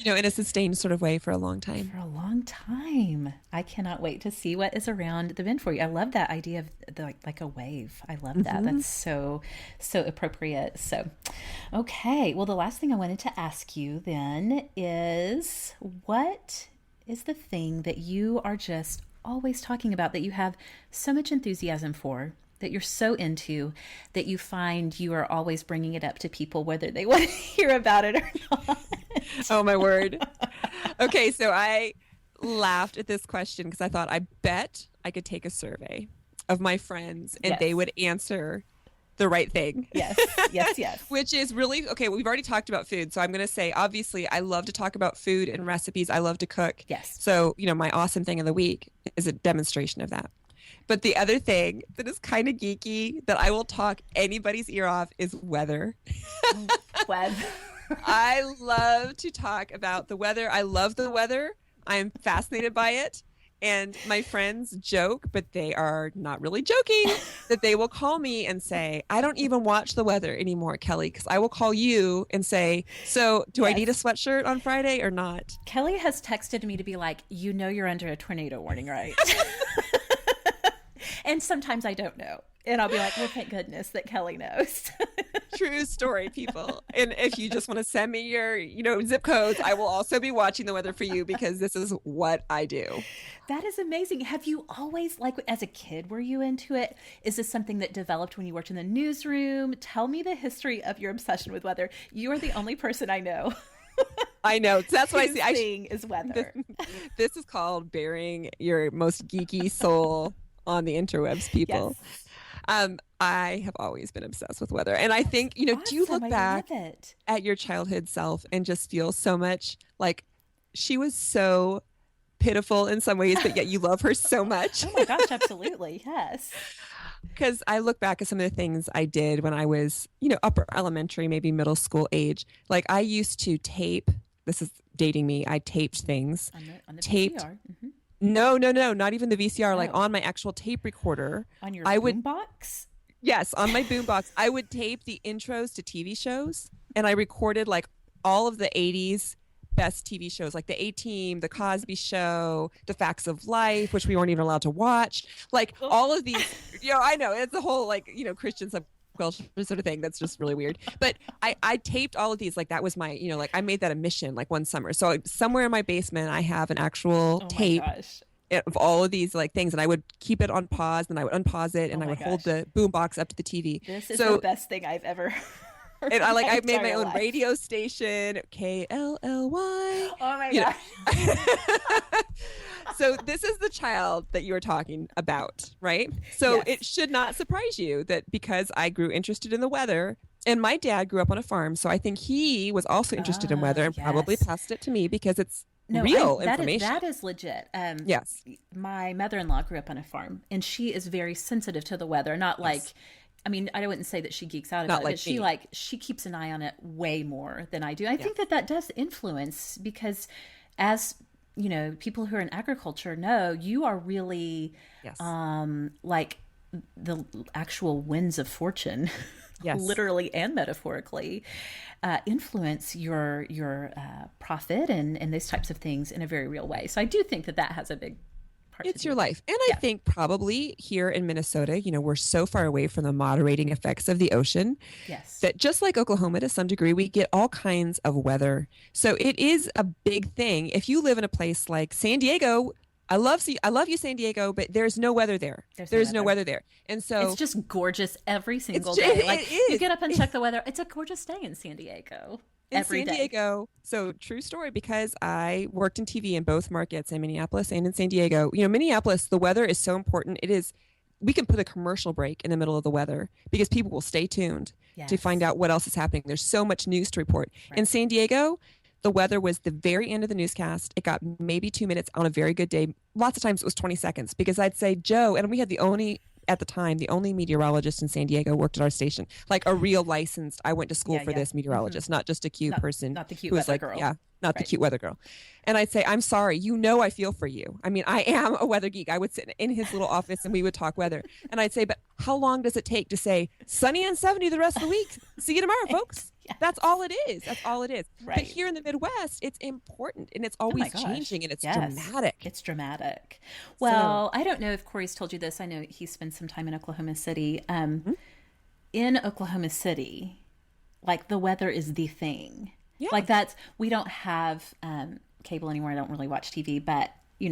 in a sustained sort of way for a long time. For a long time. I cannot wait to see what is around the bend for you. I love that idea of like a wave. I love that. That's so appropriate. So, okay. Well, the last thing I wanted to ask you then is, what is the thing that you are just always talking about, that you have so much enthusiasm for, that you're so into, that you find you are always bringing it up to people, whether they want to hear about it or not? Oh, my word. Okay, so I laughed at this question because I thought, I bet I could take a survey of my friends and they would answer the right thing. Yes. Which is really, okay, we've already talked about food. So I'm going to say, obviously, I love to talk about food and recipes. I love to cook. Yes. So, my awesome thing of the week is a demonstration of that. But the other thing that is kind of geeky that I will talk anybody's ear off is weather. Weather. I love to talk about the weather. I love the weather. I am fascinated by it. And my friends joke, but they are not really joking, that they will call me and say, I don't even watch the weather anymore, Kelly, because I will call you and say, so do I need a sweatshirt on Friday or not? Kelly has texted me to be like, you're under a tornado warning, right? And sometimes I don't know. And I'll be like, well, thank goodness that Kelly knows. True story, people. And if you just want to send me your, zip codes, I will also be watching the weather for you, because this is what I do. That is amazing. Have you always, like as a kid, were you into it? Is this something that developed when you worked in the newsroom? Tell me the history of your obsession with weather. You are the only person I know. I know. That's what I see. Thing is weather. This is called bearing your most geeky soul on the interwebs, people. Yes. I have always been obsessed with weather. And I think, do you look back at your childhood self and just feel so much like she was so pitiful in some ways, but yet you love her so much? Oh my gosh, absolutely. Yes. Because I look back at some of the things I did when I was, upper elementary, maybe middle school age. Like I used to tape, this is dating me, I taped things. On the taped. VCR. Mm-hmm. No, not even the VCR, like on my actual tape recorder. On your boombox? Yes, on my boombox. I would tape the intros to TV shows, and I recorded like all of the 80s best TV shows, like the A-Team, the Cosby Show, The Facts of Life, which we weren't even allowed to watch. Like all of these, I know, it's a whole Christian subculture sort of thing that's just really weird. But I taped all of these, like that was my, I made that a mission like one summer. So somewhere in my basement, I have an actual tape of all of these things, and I would keep it on pause, and I would unpause it, and I would hold the boombox up to the TV. This is the best thing I've ever heard. And I made my own radio station, KLLY. Oh my gosh. So this is the child that you were talking about, right? So it should not surprise you that because I grew interested in the weather, and my dad grew up on a farm, so I think he was also interested in weather and probably passed it to me because it's real information. That is legit. Yes. My mother-in-law grew up on a farm, and she is very sensitive to the weather. Not like, I mean, I wouldn't say that she geeks out about it, but she keeps an eye on it way more than I do. I think that does influence, because as people who are in agriculture know, you are really like the actual winds of fortune, literally and metaphorically, influence your profit and those types of things in a very real way. So I do think that has a big part. It's your life. And I think probably here in Minnesota, we're so far away from the moderating effects of the ocean that just like Oklahoma to some degree, we get all kinds of weather. So it is a big thing. If you live in a place like San Diego, I love you, San Diego, but there's no weather there. There's no weather there. And so it's just gorgeous every single day. Like you get up and check the weather. It's a gorgeous day in San Diego. In San Diego, so true story, because I worked in TV in both markets, in Minneapolis and in San Diego. You know, Minneapolis, the weather is so important. We can put a commercial break in the middle of the weather because people will stay tuned to find out what else is happening. There's so much news to report. Right. In San Diego, the weather was the very end of the newscast. It got maybe 2 minutes on a very good day. Lots of times it was 20 seconds because I'd say, Joe, and we had at the time, the only meteorologist in San Diego worked at our station, like a real licensed, I went to school for this meteorologist, not just a cute person. Not the cute weather girl. Yeah, not the cute weather girl. And I'd say, I'm sorry, I feel for you. I mean, I am a weather geek. I would sit in his little office and we would talk weather. And I'd say, but how long does it take to say sunny and 70 the rest of the week? See you tomorrow, folks. Yes. That's all it is. That's all it is. Right. But here in the Midwest, it's important and it's always changing and it's dramatic. It's dramatic. Well, I don't know if Corey's told you this. I know he spent some time in Oklahoma City. In Oklahoma City, like the weather is the thing. Yeah. Like we don't have cable anymore. I don't really watch TV, but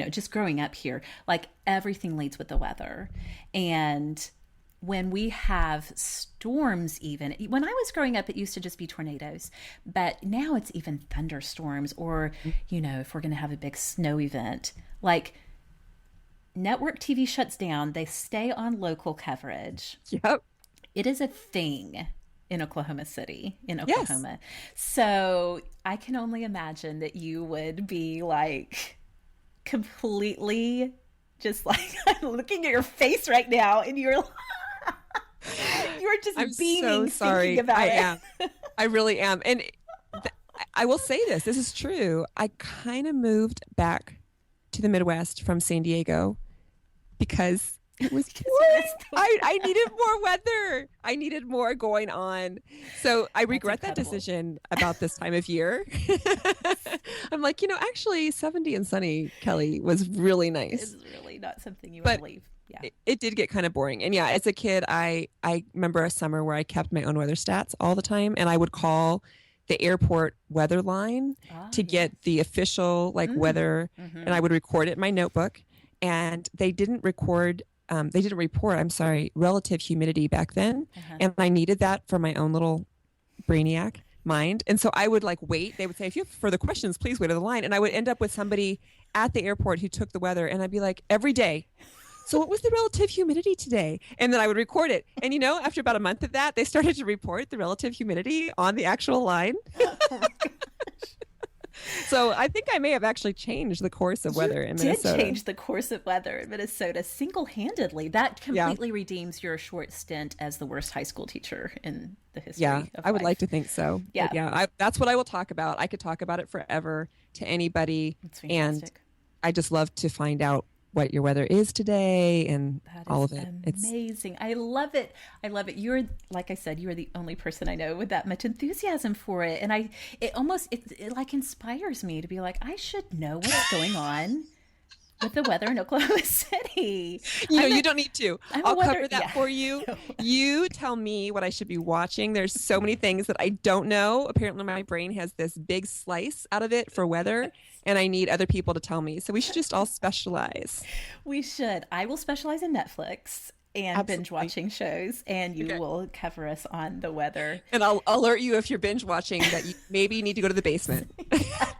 just growing up here, like everything leads with the weather. And when we have storms, even when I was growing up, it used to just be tornadoes, but now it's even thunderstorms, or, if we're going to have a big snow event, like network TV shuts down, they stay on local coverage. Yep. It is a thing in Oklahoma City, in Oklahoma. Yes. So I can only imagine that you would be like completely just like, I'm looking at your face right now and you're just beaming thinking about it. I am. I really am. And I will say this is true. I kind of moved back to the Midwest from San Diego because it was I needed more weather. I needed more going on. So I regret that decision about this time of year. I'm like, actually 70 and sunny, Kelly, was really nice. It's really not something you want to leave. Yeah. It did get kind of boring. And as a kid, I remember a summer where I kept my own weather stats all the time. And I would call the airport weather line to get the official weather. Mm-hmm. And I would record it in my notebook. And they didn't report, relative humidity back then. Uh-huh. And I needed that for my own little brainiac mind. And so I would wait. They would say, if you have further questions, please wait on the line. And I would end up with somebody at the airport who took the weather. And I'd be like, every day, so what was the relative humidity today? And then I would record it. And after about a month of that, they started to report the relative humidity on the actual line. Oh my gosh. So I think I may have actually changed the course of weather in Minnesota. Did change the course of weather in Minnesota single-handedly. That completely redeems your short stint as the worst high school teacher in the history of life. I would like to think so. Yeah. That's what I will talk about. I could talk about it forever to anybody. That's fantastic. And I just love to find out what your weather is today and all of it. It's amazing. I love it. You're, like I said, you are the only person I know with that much enthusiasm for it. And it like inspires me to be like, I should know what's going on with the weather in Oklahoma City. You don't need to. I'll cover that for you. You tell me what I should be watching. There's so many things that I don't know. Apparently my brain has this big slice out of it for weather, and I need other people to tell me. So we should just all specialize. We should. I will specialize in Netflix and binge watching shows, and you will cover us on the weather. And I'll alert you if you're binge watching that you maybe need to go to the basement.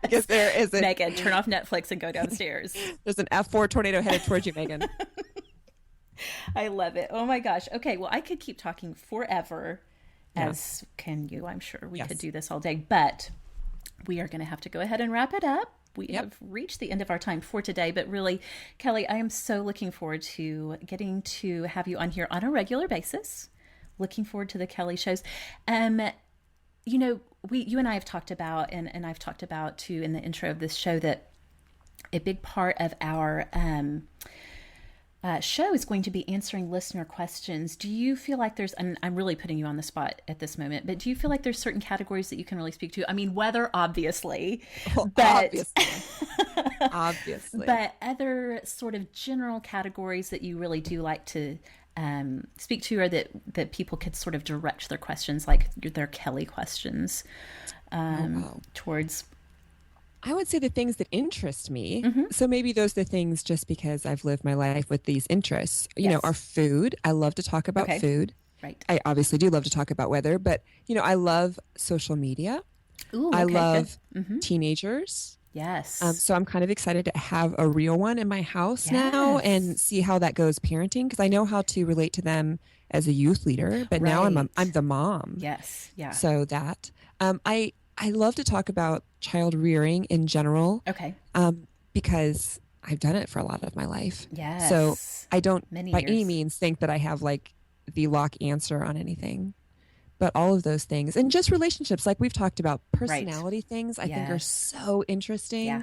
Because there is Megan, turn off Netflix and go downstairs. There's an F4 tornado headed towards you, Megan. I love it. Oh my gosh. Okay, well, I could keep talking forever, as can you. I'm sure we could do this all day, but we are going to have to go ahead and wrap it up. We have reached the end of our time for today, but really, Kelly, I am so looking forward to getting to have you on here on a regular basis. Looking forward to the Kelly shows. You and I have talked about, and I've talked about too in the intro of this show, that a big part of our show is going to be answering listener questions. Do you feel like there's, and I'm really putting you on the spot at this moment, but do you feel like there's certain categories that you can really speak to? I mean, weather, obviously, obviously, but other sort of general categories that you really do like to speak to, or that people could sort of direct their questions, like their Kelly questions, towards. I would say the things that interest me. Mm-hmm. So maybe those are the things just because I've lived my life with these interests, you know, Yes. are food. I love to talk about Okay. food. Right. I obviously do love to talk about weather, but you know, I love social media. Ooh, I okay, love good. Mm-hmm. teenagers. Yes. So I'm kind of excited to have a real one in my house now and Yes. see how that goes parenting, because I know how to relate to them as a youth leader, but now I'm Right. the mom. Yes. Yeah. So that I love to talk about child rearing in general, Okay. because I've done it for a lot of my life. Yes. So I don't Many by any years. means think that I have like the lock answer on anything. But all of those things and just relationships, like we've talked about, personality things, I think are Yes. so interesting Yeah.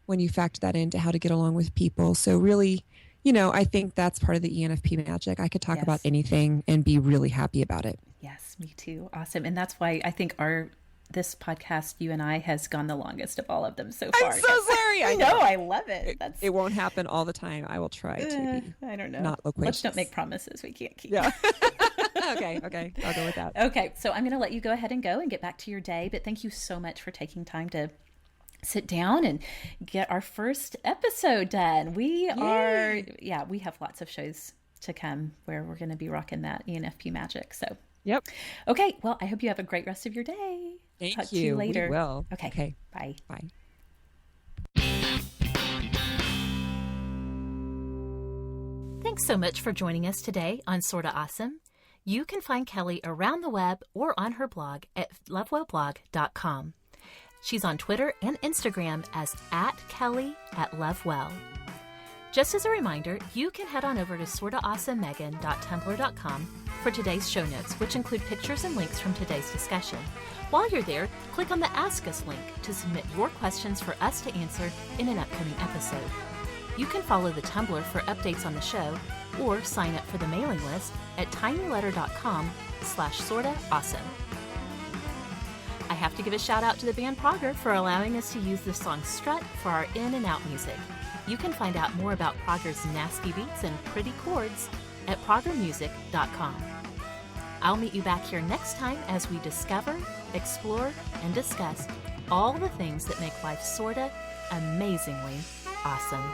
when you factor that into how to get along with people. So really, you know, I think that's part of the ENFP magic. I could talk about Yes. anything and be really happy about it. Yes, me too. Awesome. And that's why I think this podcast, you and I, has gone the longest of all of them so far. I'm so sorry. I No, know. I love it. That's It won't happen all the time. I will try to be I don't know. not Let's loquacious. don't make promises we can't keep. Yeah. Okay. I'll go with that. Okay, so I'm going to let you go ahead and go and get back to your day. But thank you so much for taking time to sit down and get our first episode done. We have lots of shows to come where we're going to be rocking that ENFP magic. So, Yep. okay, well, I hope you have a great rest of your day. Thank Talk you. to you later. We will. Okay. Bye. Bye. Thanks so much for joining us today on Sorta Awesome. You can find Kelly around the web or on her blog at lovewellblog.com. She's on Twitter and Instagram as @Kelly@lovewell. Just as a reminder, you can head on over to sortaawesomemegan.tumblr.com for today's show notes, which include pictures and links from today's discussion. While you're there, click on the Ask Us link to submit your questions for us to answer in an upcoming episode. You can follow the Tumblr for updates on the show or sign up for the mailing list at tinyletter.com/sortaawesome. I have to give a shout out to the band Prager for allowing us to use the song Strut for our in and out music. You can find out more about Prager's nasty beats and pretty chords at pragermusic.com. I'll meet you back here next time as we discover, explore, and discuss all the things that make life sorta amazingly awesome.